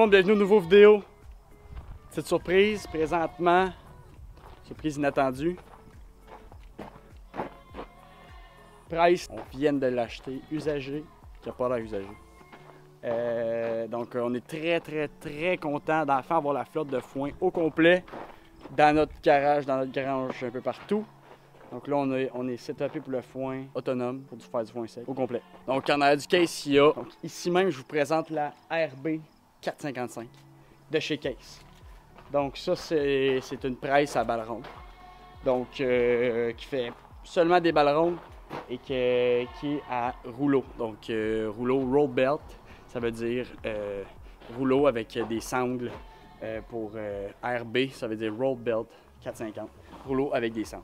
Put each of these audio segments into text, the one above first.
monde, bienvenue aux nouveaux vidéos. Petite surprise, présentement, surprise inattendue. Price, on vient de l'acheter, usagé, qui n'a pas l'air usagé. Donc on est très content d'enfin avoir la flotte de foin au complet dans notre garage, dans notre grange, un peu partout. Donc là, on est setupé pour le foin autonome, pour faire du foin sec, au complet. Donc en arrière du Case, il y a. Donc, ici même, je vous présente la RB 455 de chez Case. Donc ça, c'est une presse à balles rondes. Donc qui fait seulement des balles rondes et qui est à rouleau. Donc rouleau roll belt, ça veut dire rouleau avec des sangles pour RB, ça veut dire roll belt 450. Rouleau avec des sangles.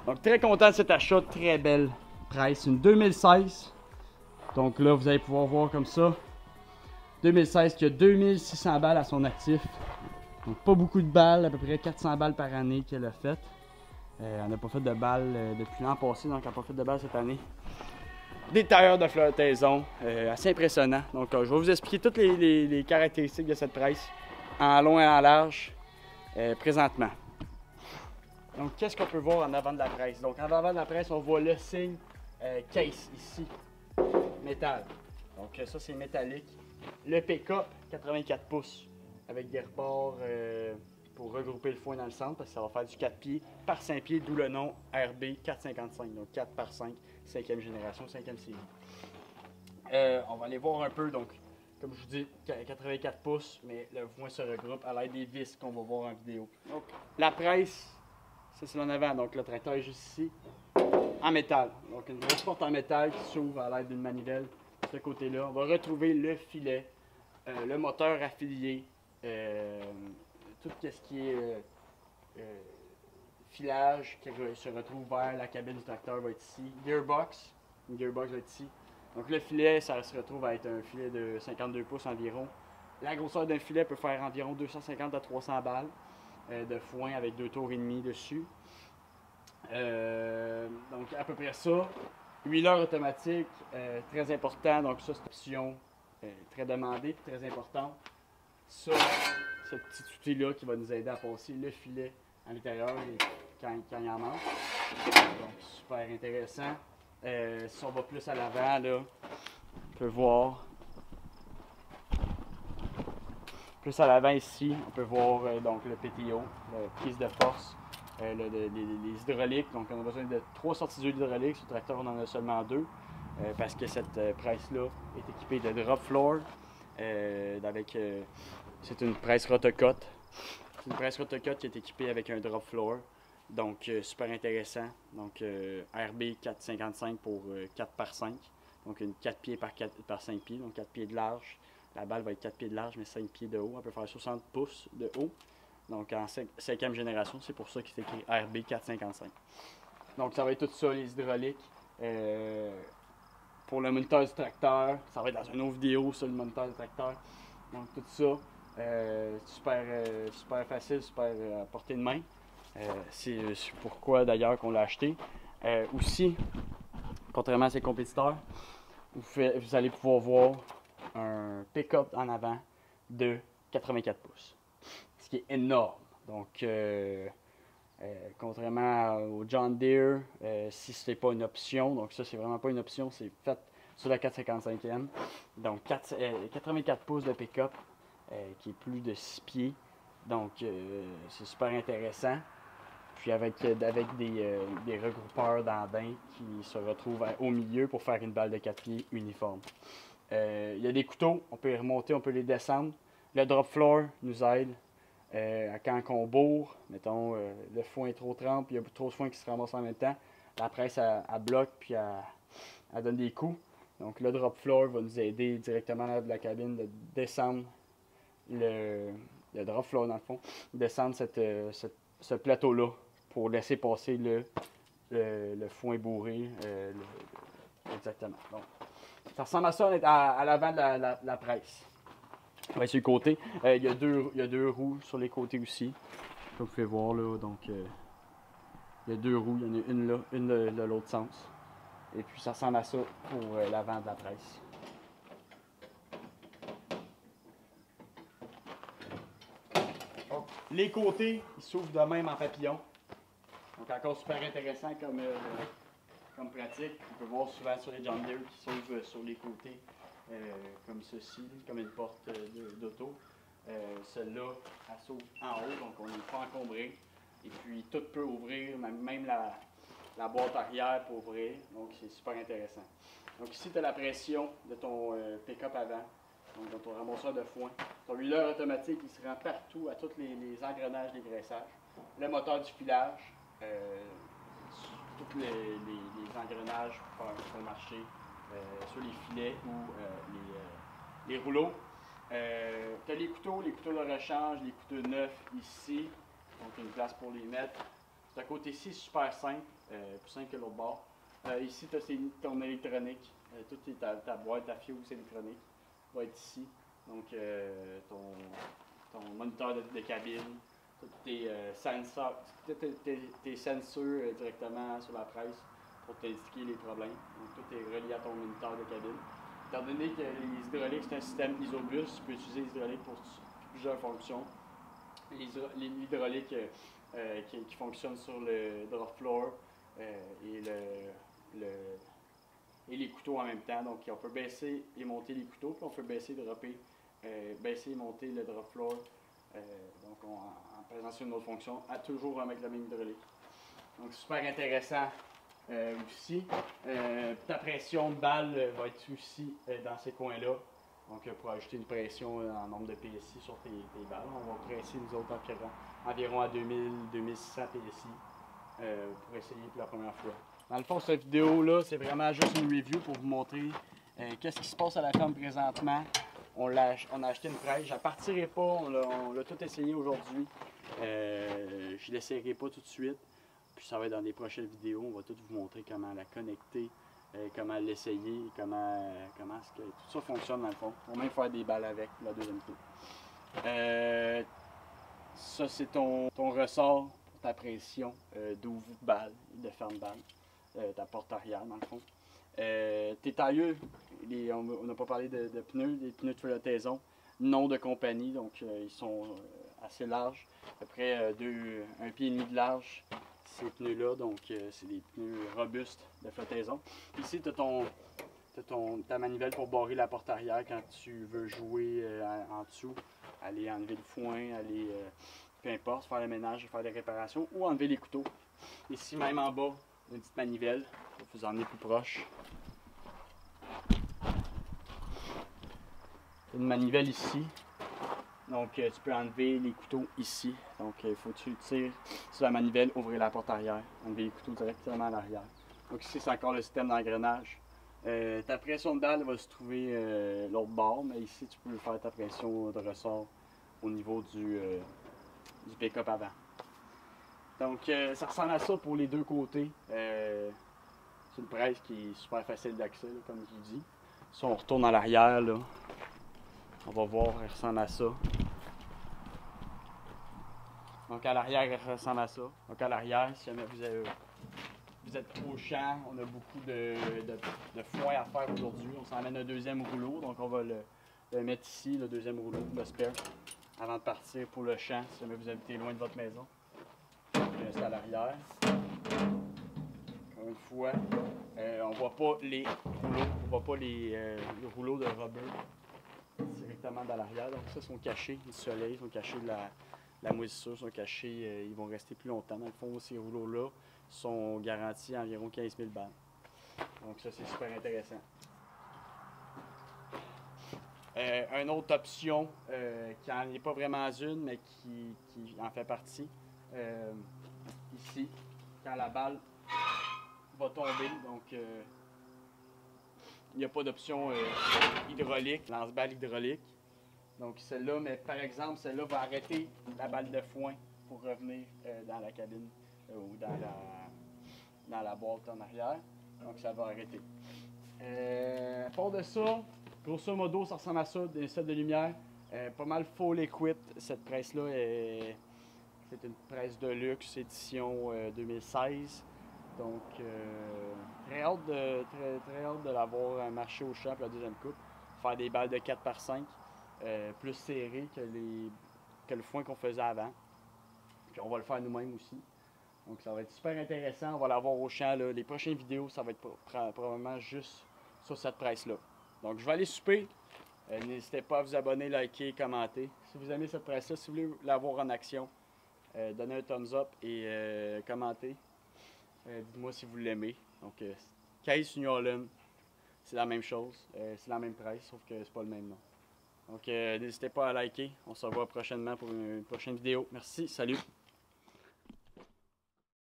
Donc très content de cet achat, très belle presse, une 2016. Donc là, vous allez pouvoir voir comme ça. 2016 qui a 2600 balles à son actif. Donc pas beaucoup de balles, à peu près 400 balles par année qu'elle a faites. Elle n'a pas fait de balles depuis l'an passé, donc elle n'a pas fait de balles cette année. Des tailleurs de flottaison, assez impressionnant. Donc je vais vous expliquer toutes les caractéristiques de cette presse en long et en large présentement. Donc qu'est-ce qu'on peut voir en avant de la presse? Donc en avant de la presse, on voit le signe Case ici, métal. Donc ça c'est métallique. Le pick-up 84 pouces avec des rebords pour regrouper le foin dans le centre parce que ça va faire du 4 pieds par 5 pieds, d'où le nom RB 455, donc 4 par 5, 5e génération, 5e série. On va aller voir un peu, donc comme je vous dis, 84 pouces, mais le foin se regroupe à l'aide des vis qu'on va voir en vidéo. Donc la presse, ça c'est en avant, donc le tracteur est juste ici, en métal. Donc une grosse porte en métal qui s'ouvre à l'aide d'une manivelle de ce côté-là. On va retrouver le filet, le moteur affilié, tout ce qui est filage qui se retrouve vers la cabine du tracteur va être ici. Gearbox, une gearbox va être ici. Donc le filet, ça se retrouve à être un filet de 52 pouces environ. La grosseur d'un filet peut faire environ 250 à 300 balles de foin avec 2 tours et demi dessus. Donc à peu près ça. Huileur automatique, très important. Donc ça c'est une option très demandée, très importante. Ça, ce petit outil-là qui va nous aider à passer le filet à l'intérieur quand il en manque. Donc, super intéressant. Si on va plus à l'avant, là, on peut voir. Plus à l'avant ici, on peut voir donc le PTO, la prise de force, les hydrauliques. Donc, on a besoin de 3 sorties d'huile hydraulique. Sur le tracteur, on en a seulement 2 parce que cette presse-là est équipée de drop floor c'est une presse rotocote. C'est une presse rotocote qui est équipée avec un drop floor. Donc, super intéressant. Donc, RB 455 pour 4 par 5. Donc, une 4 pieds par 5 pieds. Donc, 4 pieds de large. La balle va être 4 pieds de large, mais 5 pieds de haut. Elle peut faire 60 pouces de haut. Donc, en 5e génération, c'est pour ça qu'il est écrit RB 455. Donc, ça va être tout ça, les hydrauliques. Pour le moniteur du tracteur, ça va être dans une autre vidéo sur le moniteur du tracteur. Donc, tout ça. Super facile, super à portée de main. C'est pourquoi d'ailleurs qu'on l'a acheté. Aussi, contrairement à ses compétiteurs, vous allez pouvoir voir un pick-up en avant de 84 pouces. Ce qui est énorme. Donc, contrairement au John Deere, si ce n'est pas une option, donc ça c'est vraiment pas une option, c'est fait sur la 455e. Donc 84 pouces de pick-up. Qui est plus de 6 pieds. Donc, c'est super intéressant. Puis avec des regroupeurs d'andins qui se retrouvent au milieu pour faire une balle de 4 pieds uniforme. Il y a des couteaux, on peut les remonter, on peut les descendre. Le drop floor nous aide quand on bourre, mettons, le foin est trop trempe, il y a trop de foin qui se ramasse en même temps. La presse, elle bloque, puis elle donne des coups. Donc, le drop floor va nous aider directement dans la cabine de descendre le drop floor dans le fond, descendre ce plateau-là pour laisser passer le foin bourré. Exactement. Donc, ça ressemble à ça à l'avant de la presse. On va sur le côté. Il y a deux roues sur les côtés aussi. Comme vous pouvez voir là, donc il y a 2 roues, il y en a une là, une de l'autre sens. Et puis ça ressemble à ça pour l'avant de la presse. Les côtés, ils s'ouvrent de même en papillon. Donc encore super intéressant comme pratique. On peut voir souvent sur les John Deere qui s'ouvrent sur les côtés, comme ceci, comme une porte d'auto. Celle-là, elle s'ouvre en haut, donc on n'est pas encombré. Et puis tout peut ouvrir, même la boîte arrière peut ouvrir, donc c'est super intéressant. Donc ici, tu as la pression de ton pick-up avant, donc dans ton ramasseur de foin. Ton huileur automatique, il se rend partout à tous les engrenages des graissages. Le moteur du filage, tous les engrenages pour marcher sur les filets ou les rouleaux. Tu as les couteaux de rechange, les couteaux neufs ici, donc une place pour les mettre. Ce côté-ci, super simple, plus simple que l'autre bord. Ici, tu as ton électronique, toute ta boîte, ta fuse électronique va être ici. Donc, ton moniteur de cabine, tous tes sensors, tes sensors directement sur la presse pour t'indiquer les problèmes. Donc, tout est relié à ton moniteur de cabine. Étant donné que les hydrauliques, c'est un système isobus, tu peux utiliser les hydrauliques pour plusieurs fonctions. L'hydraulique qui fonctionne sur le drop floor et les couteaux en même temps. Donc, on peut baisser et monter les couteaux, puis on peut baisser et monter le drop floor. Donc, en présence d'une autre fonction, toujours avec la même hydraulique. Donc, super intéressant aussi. Ta pression de balle va être aussi dans ces coins-là. Donc, pour ajouter une pression en nombre de PSI sur tes balles, on va presser nous autres environ à 2000-2600 PSI pour essayer pour la première fois. Dans le fond, cette vidéo-là, c'est vraiment juste une review pour vous montrer qu'est-ce qui se passe à la ferme présentement. On a acheté une presse. Je ne partirai pas, on l'a tout essayé aujourd'hui. Je ne l'essayerai pas tout de suite. Puis ça va être dans des prochaines vidéos. On va tout vous montrer comment la connecter, comment l'essayer, comment est-ce que tout ça fonctionne dans le fond. On va même faire des balles avec la deuxième tour. Ça, c'est ton ressort pour ta pression d'ouvre-balle, de ferme-balle, ta porte arrière dans le fond. Tes tailleux, on n'a pas parlé de pneus, des pneus de flottaison, non de compagnie, donc ils sont assez larges, à peu près 1,5 pied de large, ces pneus-là, donc c'est des pneus robustes de flottaison. Ici, tu as ta manivelle pour barrer la porte arrière quand tu veux jouer en dessous, aller enlever le foin, aller, peu importe, faire le ménage, faire des réparations ou enlever les couteaux. Ici, même en bas, une petite manivelle, je vais vous emmener plus proche. Une manivelle ici, donc tu peux enlever les couteaux ici, donc il faut que tu tires sur la manivelle, ouvrir la porte arrière, enlever les couteaux directement à l'arrière. Donc ici c'est encore le système d'engrenage. Ta pression de balle va se trouver l'autre bord, mais ici tu peux faire ta pression de ressort au niveau du pick-up avant. Donc ça ressemble à ça pour les deux côtés. C'est une presse qui est super facile d'accès, comme je vous dis. Si on retourne à l'arrière, là, on va voir, elle ressemble à ça. Donc à l'arrière, elle ressemble à ça. Donc à l'arrière, si jamais vous êtes au champ, on a beaucoup de foin à faire aujourd'hui. On s'emmène un deuxième rouleau, donc on va le mettre ici, le deuxième rouleau, le spare, avant de partir pour le champ, si jamais vous habitez loin de votre maison. C'est à l'arrière. Encore une fois, on ne voit pas les rouleaux, on voit pas les rouleaux de rubber directement dans l'arrière. Donc ça, sont cachés du soleil, sont cachés de la moisissure, sont cachés, ils vont rester plus longtemps. Dans le fond, ces rouleaux-là sont garantis à environ 15 000 balles. Donc ça, c'est super intéressant. Une autre option qui n'en est pas vraiment une, mais qui en fait partie, ici, quand la balle va tomber, donc il n'y a pas d'option hydraulique, lance-balle hydraulique. Donc celle-là, mais par exemple, celle-là va arrêter la balle de foin pour revenir dans la cabine ou dans la boîte en arrière. Donc ça va arrêter. À part de ça, grosso modo, ça ressemble à ça, des sets de lumière. Pas mal full liquid. Cette presse-là, c'est une presse de luxe édition 2016. Donc, très hâte de l'avoir marché au champ pour la deuxième coupe. Faire des balles de 4x5, plus serrées que le foin qu'on faisait avant. Puis on va le faire nous-mêmes aussi. Donc ça va être super intéressant. On va l'avoir au champ. Là. Les prochaines vidéos, ça va être probablement juste sur cette presse-là. Donc je vais aller souper. N'hésitez pas à vous abonner, liker, commenter. Si vous aimez cette presse-là, si vous voulez l'avoir en action, donnez un thumbs up et commentez. Dites-moi si vous l'aimez. Donc Case New Holland, c'est la même chose. C'est la même presse, sauf que c'est pas le même nom. Donc n'hésitez pas à liker. On se revoit prochainement pour une prochaine vidéo. Merci, salut!